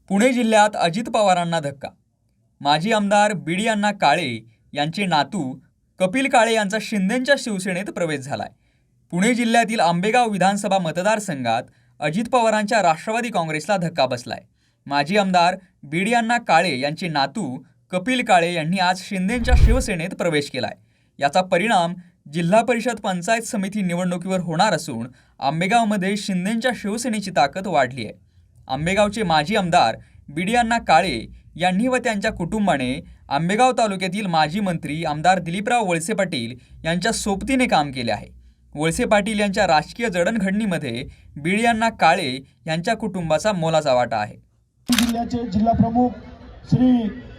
पुणे जिल्ह्यात अजित पवारांना धक्का। माजी आमदार बीडी अण्णा काळे यांचे नातू कपिल काळे यांचा शिंदेंच्या शिवसेनेत प्रवेश झालाय। पुणे जिल्ह्यातील आंबेगाव विधानसभा मतदारसंघात अजित पवारांच्या राष्ट्रवादी काँग्रेसला धक्का बसलाय। माजी आमदार बीडी अण्णा काळे यांचे नातू कपिल काळे यांनी आज शिंदेंच्या शिवसेनेत प्रवेश केलाय। याचा परिणाम जिल्हा परिषद पंचायत समिती निवडणुकीवर होणार असून आंबेगावमध्ये शिंदेंच्या शिवसेनेची ताकद वाढली आहे। आंबेगावचे माजी आमदार बीडी अण्णा काळे यांनी व त्यांच्या कुटुंबाने आंबेगाव तालुक्यातील माजी मंत्री आमदार दिलीपराव वळसे पाटील यांच्या सोबतीने काम केले आहे। वळसे पाटील यांच्या राजकीय जडणघडणीमध्ये बीडी अण्णा काळे यांच्या कुटुंबाचा मोलाचा वाटा आहे। जिल्ह्याचे जिल्हा प्रमुख श्री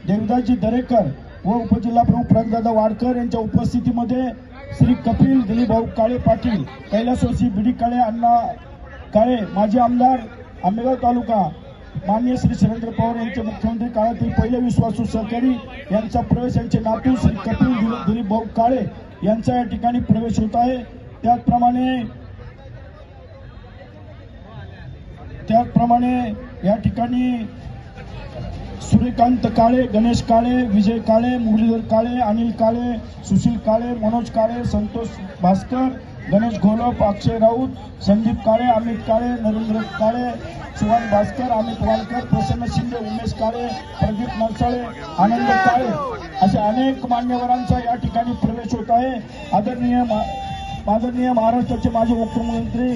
देवदासजी दरेकर व उपजिल्हा प्रमुख प्रगदादा वाडकर यांच्या उपस्थितीमध्ये श्री कपिल दिलीपभाऊ काळे पाटील, कैलासवासी बीडी काळे अण्णा काळे माजी आमदार आंबेगाव तालुका, माननीय श्री शरद पवार यांचे मुख्यमंत्री काळातील पहिले विश्वासू सहकारी यांचा प्रवेश, यांचे नातू श्री कपिल दिलीपभाऊ काळे यांचा या ठिकाणी प्रवेश होत आहे। त्याचप्रमाणे या ठिकाणी सूर्यकांत काळे, गणेश काळे, विजय काळे, मुरलीधर काळे, अनिल काळे, सुशील काळे, मनोज काळे, संतोष भास्कर, गणेश घोलप, अक्षय राऊत, संदीप काळे, अमित काळे, नरेंद्र काळे, सुवान भास्कर, अमित वालकर, प्रसन्न शिंदे, उमेश काळे, प्रदीप नरसाळे, आनंद काळे अशा अनेक मान्यवरांचा या ठिकाणी प्रवेश होत आहे। आदरणीय महाराष्ट्राचे माजी मुख्यमंत्री